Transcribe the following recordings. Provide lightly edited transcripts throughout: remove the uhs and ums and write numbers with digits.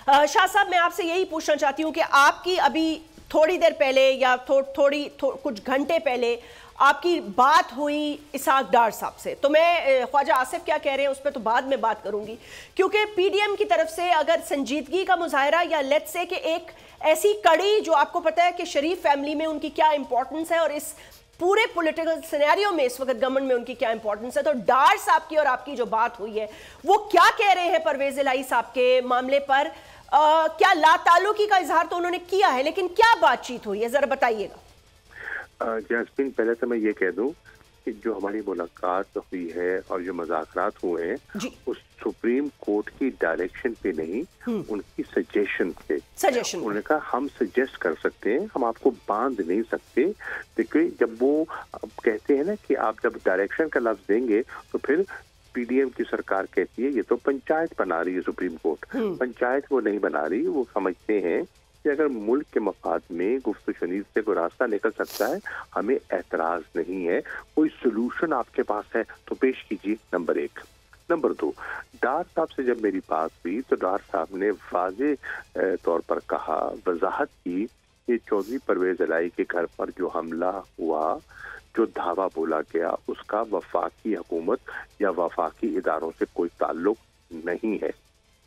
शाह साहब, मैं आपसे यही पूछना चाहती हूँ कि आपकी अभी थोड़ी देर पहले या कुछ घंटे पहले आपकी बात हुई इसहाक डार साहब से, तो मैं ख्वाजा आसिफ क्या कह रहे हैं उस पर तो बाद में बात करूंगी, क्योंकि पीडीएम की तरफ से अगर संजीदगी का मुजाहरा या लेट्स से कि एक ऐसी कड़ी जो आपको पता है कि शरीफ फैमिली में उनकी क्या इंपॉर्टेंस है और इस पूरे पॉलिटिकल सिनेरियो में इस वक्त गवर्नमेंट में उनकी क्या इंपॉर्टेंस है, तो डार साहब की और आपकी जो बात हुई है वो क्या कह रहे हैं परवेज इलाही साहब के मामले पर? क्या लाताल्लुकी का इजहार तो उन्होंने किया है, लेकिन क्या बातचीत हुई है, जरा बताइएगा। जैस्मिन, पहले तो मैं ये कह दूं कि जो हमारी मुलाकात हुई है और जो मुज़ाकरात हुए हैं उस सुप्रीम कोर्ट की डायरेक्शन पे नहीं, उनकी सजेशन पे। उन्होंने कहा हम सजेस्ट कर सकते हैं, हम आपको बांध नहीं सकते। देखिए, जब वो कहते हैं ना कि आप जब डायरेक्शन का लफ्ज देंगे तो फिर पीडीएम की सरकार कहती है ये तो पंचायत बना रही है सुप्रीम कोर्ट। पंचायत वो नहीं बना रही, वो समझते हैं कि अगर मुल्क के मफाद में गुफ्तगू शनीद से कोई रास्ता निकल सकता है, हमें एतराज नहीं है, कोई सोल्यूशन आपके पास है तो पेश कीजिए, नंबर 1। नंबर 2, डार साहब से जब मेरी बात हुई तो डार साहब ने वाज़े तौर पर कहा, वजाहत की कि चौधरी परवेज इलाही के घर पर जो हमला हुआ, जो धावा बोला गया, उसका वफाकी हुकूमत या वफाकी इदारों से कोई ताल्लुक नहीं है।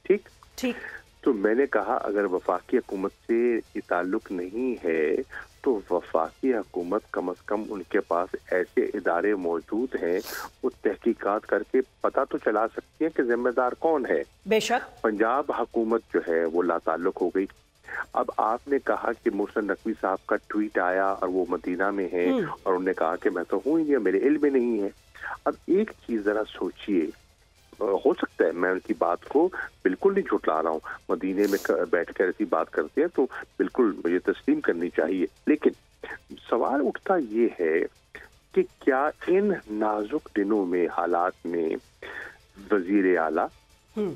ठीक ठीक। तो मैंने कहा अगर वफाकी हुकूमत से ताल्लुक नहीं है तो वफाकी हुकूमत कम अज कम उनके पास ऐसे इदारे मौजूद हैं, वो तहकीकात करके पता तो चला सकती है कि जिम्मेदार कौन है। बेशक पंजाब हुकूमत जो है वो लाताल्लुक हो गई। अब आपने कहा कि मोहसिन नकवी साहब का ट्वीट आया और वो मदीना में है और उन्होंने कहा कि मैं तो हूँ ही, मेरे इल्म में नहीं है। अब एक चीज जरा सोचिए, हो सकता है मैं उनकी बात को बिल्कुल नहीं झुटला रहा हूँ, मदीने में बैठकर ऐसी बात करते हैं तो बिल्कुल मुझे तस्लीम करनी चाहिए, लेकिन सवाल उठता ये है कि क्या इन नाजुक दिनों में, हालात में वजीर आला,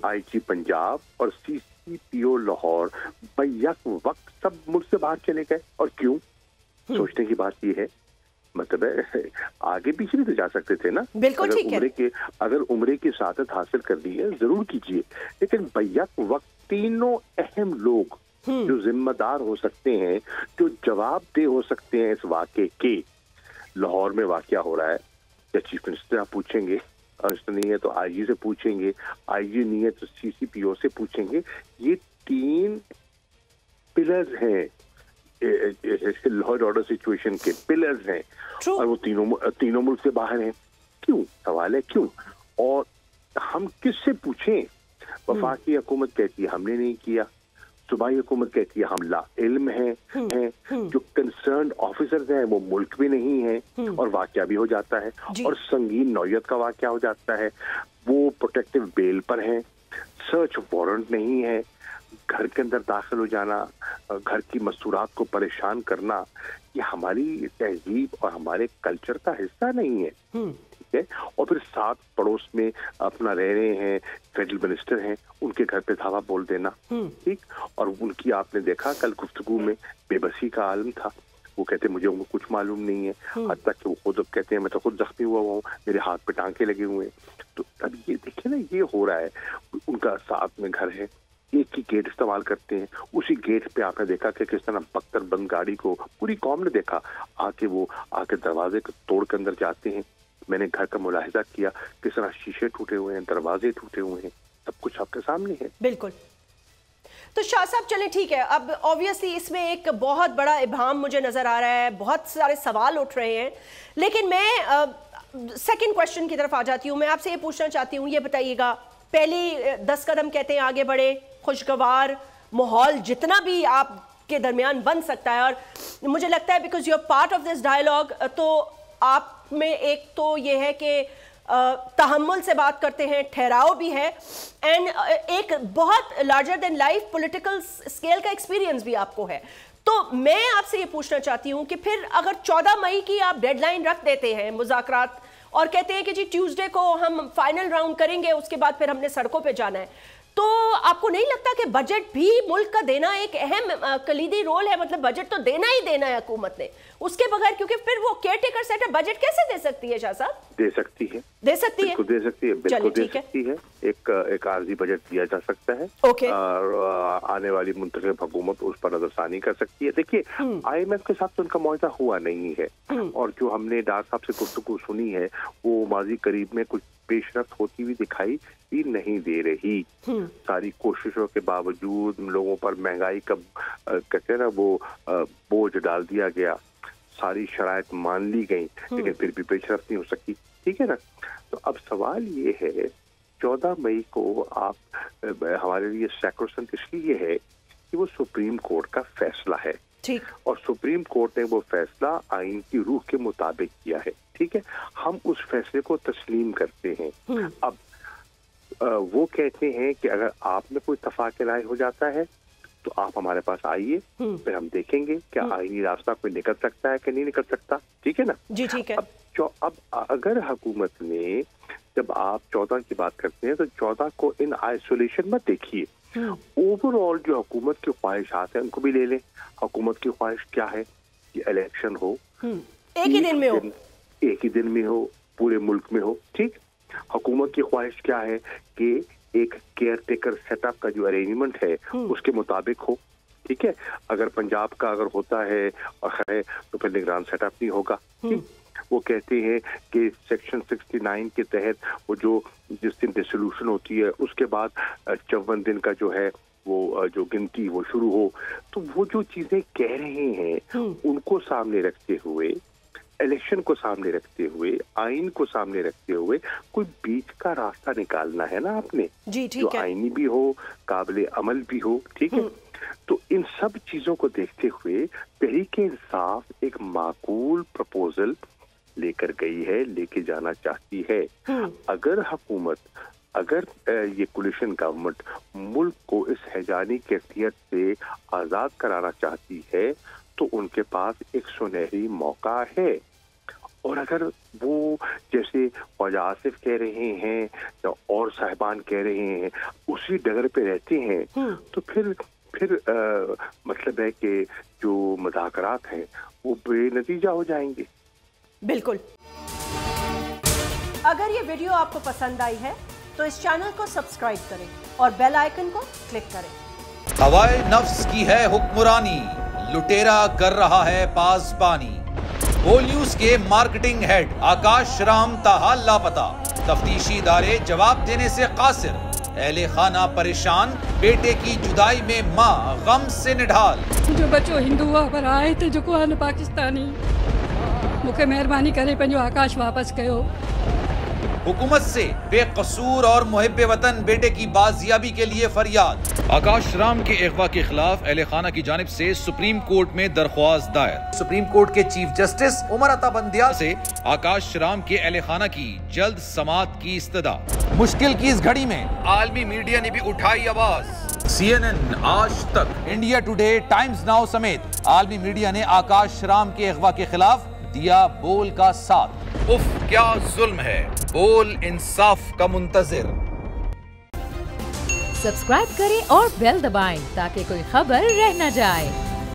आईजी पंजाब और सीसीपीओ लाहौर बैक वक्त सब मुल्क से बाहर चले गए? और क्यों? सोचने की बात ये है, मतलब है आगे पीछे भी तो जा सकते थे ना। बिल्कुल ठीक है। अगर उम्रे की सादत हासिल करनी है जरूर कीजिए, लेकिन बैक वक्त तीनों अहम लोग जो जिम्मेदार हो सकते हैं, जो जवाबदेह हो सकते हैं इस वाक़े के, लाहौर में वाक़या हो रहा है, या चीफ मिनिस्टर आप पूछेंगे, अरेस्ट नहीं है तो आईजी से पूछेंगे, आईजी नहीं है तो सीसीपीओ से पूछेंगे, ये 3 पिलर्स हैं लॉ एंड ऑर्डर सिचुएशन के, पिलर्स हैं, और वो तीनों मुल्क से बाहर हैं। क्यों? सवाल है क्यों? और हम किससे पूछें? वफाकी हुकूमत कहती है हमने नहीं किया, सूबाई हुकूमत कहती है हम ला इल्म हैं, जो कंसर्न्ड ऑफिसर्स हैं वो मुल्क में नहीं है और वाकया भी हो जाता है, और संगीन नौयत का वाकया हो जाता है, वो प्रोटेक्टिव बेल पर हैं, सर्च वारंट नहीं है, घर के अंदर दाखिल हो जाना, घर की मस्तूरात को परेशान करना, ये हमारी तहजीब और हमारे कल्चर का हिस्सा नहीं है। ठीक है, और फिर साथ पड़ोस में अपना रह रहे हैं, फेडरल मिनिस्टर हैं, उनके घर पे धावा बोल देना। ठीक, और उनकी आपने देखा कल गुफ्तगू में बेबसी का आलम था, वो कहते मुझे उनको कुछ मालूम नहीं है, हद तक कि वो खुद कहते हैं मैं तो खुद जख्मी हुआ हूँ, मेरे हाथ पे टांके लगे हुए हैं। तो अब ये देखिए ना, ये हो रहा है, उनका साथ में घर है, एक ही गेट इस्तेमाल करते हैं, उसी गेट पे आपने देखा कि किस तरह बख्तर बंद गाड़ी को पूरी कौम ने देखा, आके दरवाजे को तोड़ के अंदर जाते हैं। मैंने घर का मुलाहिजा किया, किस तरह शीशे टूटे हुए हैं, दरवाजे टूटे हुए हैं, सब कुछ आपके सामने है। बिल्कुल। तो शाह साहब चले ठीक है, अब ऑब्वियसली इसमें एक बहुत बड़ा इबाम मुझे नजर आ रहा है, बहुत सारे सवाल उठ रहे हैं, लेकिन मैं सेकंड क्वेश्चन की तरफ आ जाती हूँ। मैं आपसे ये पूछना चाहती हूँ, ये बताइएगा, पहली 10 कदम कहते हैं आगे बढ़े, खुशगवार माहौल जितना भी आपके दरमियान बन सकता है, और मुझे लगता है because you are part of this dialogue, तो आप में एक तो ये है कि तहम्मुल से बात करते हैं, ठहराव भी है, एंड एक बहुत larger than life political scale का एक्सपीरियंस भी आपको है। तो मैं आपसे ये पूछना चाहती हूँ कि फिर अगर 14 मई की आप डेडलाइन रख देते हैं मुज़ाकरात और कहते हैं कि जी ट्यूसडे को हम फाइनल राउंड करेंगे, उसके बाद फिर हमने सड़कों पे जाना है, तो आपको नहीं लगता कि बजट भी मुल्क का देना एक अहम कलीदी रोल है? मतलब बजट तो देना ही देना है हुकूमत ने, उसके बगैर, क्योंकि फिर वो केयर टेकर सेटअप बजट कैसे दे सकती है? शाह साहब दे सकती है, दे सकती है, दे सकती है, बिल्कुल दे सकती है। एक आर्जी बजट दिया जा सकता है और आने वाली मुंतखब हुकूमत उस पर नजरसानी कर सकती है। देखिए, IMF के साथ तो उनका मुआवजा हुआ नहीं है, और जो हमने डार साहब से गुफ्तगू सुनी है वो माजी करीब में कुछ पेशरफ्त होती हुई दिखाई भी नहीं दे रही। सारी कोशिशों के बावजूद लोगों पर महंगाई का कहते हैं ना वो बोझ डाल दिया गया, सारी शराइत मान ली गई, लेकिन फिर भी पेशरफ्त नहीं हो सकती। ठीक है ना? तो अब सवाल ये है, 14 मई को आप हमारे लिए सैक्रोसेंट इसलिए है कि वो सुप्रीम कोर्ट का फैसला है, ठीक, और सुप्रीम कोर्ट ने वो फैसला आइन की रूह के मुताबिक किया है। ठीक है, हम उस फैसले को तस्लीम करते हैं। अब वो कहते हैं कि अगर आप में कोई तफाक राय हो जाता है तो आप हमारे पास आइए, फिर हम देखेंगे क्या आईनी रास्ता कोई निकल सकता है कि नहीं निकल सकता। ठीक है ना? जी ठीक है। अब अगर हुकूमत ने, जब आप 14 की बात करते हैं तो 14 को इन आइसोलेशन मत देखिए, ओवरऑल जो हुकूमत की ख्वाहिशात है उनको भी ले लें। हुकूमत की ख्वाहिश क्या है कि इलेक्शन हो, एक ही दिन में हो, एक ही दिन में हो, पूरे मुल्क में हो। ठीक, हुकूमत की ख्वाहिश क्या है कि एक केयर टेकर सेटअप का जो अरेंजमेंट है उसके मुताबिक हो। ठीक है, अगर पंजाब का अगर होता है और है तो फिर निगरान सेटअप नहीं होगा। वो कहते हैं कि सेक्शन 69 के तहत वो जो जिस दिन डिसोल्यूशन होती है उसके बाद 54 दिन का जो है वो जो गिनती वो शुरू हो। तो वो जो चीजें कह रहे हैं उनको सामने रखते हुए, इलेक्शन को सामने रखते हुए, आइन को सामने रखते हुए कोई बीच का रास्ता निकालना है ना आपने, जी ठीक जो है, आइनी भी हो, काबिल अमल भी हो। ठीक है, तो इन सब चीजों को देखते हुए तहरीक इंसाफ एक माकूल प्रपोजल लेकर गई है, लेके जाना चाहती है। अगर हुकूमत, अगर ये कोलिशन गवर्नमेंट मुल्क को इस हैजानी कैफियत से आजाद कराना चाहती है तो उनके पास एक सुनहरी मौका है। और अगर वो जैसे ख्वाजा आसिफ कह रहे हैं या और साहिबान कह रहे हैं उसी डगर पे रहते हैं तो फिर मतलब है कि जो मुज़ाकरात हैं वो बेनतीजा हो जाएंगे। बिल्कुल। अगर ये वीडियो आपको पसंद आई है तो इस चैनल को सब्सक्राइब करें और बेल आइकन को क्लिक करें। हवाए नफ्स की है हुक्मरानी, लुटेरा कर रहा है पासबानी। बोल न्यूज के मार्केटिंग हेड आकाश राम ताहा लापता, तफ्तीशी इदारे जवाब देने से कासिर, अहले खाना परेशान, बेटे की जुदाई में माँ गम से निढाल। जो बच्चो हिंदू हुआ पर आए थे जो को पाकिस्तानी, मुझे मेहरबानी करे पंजो आकाश वापस कयो। हुकूमत से बेकसूर और मुहिब्बे वतन बेटे की बाजियाबी के लिए फरियाद। आकाश राम के अगवा के खिलाफ अहले खाना की जानिब से सुप्रीम कोर्ट में दरख्वास्त दायर। सुप्रीम कोर्ट के चीफ जस्टिस उमर अता बंदियाल से आकाश राम के अहले खाना की जल्द समाअत की इस्तदा। मुश्किल की इस घड़ी में आलमी मीडिया ने भी उठाई आवाज। CNN, आज तक, इंडिया टुडे, टाइम्स नाउ समेत आलमी मीडिया ने आकाश राम के अगवा के खिलाफ दिया बोल का साथ। उफ क्या जुल्म है, बोल इंसाफ का मुंतजिर। सब्सक्राइब करें और बेल दबाएं ताकि कोई खबर रह न जाए।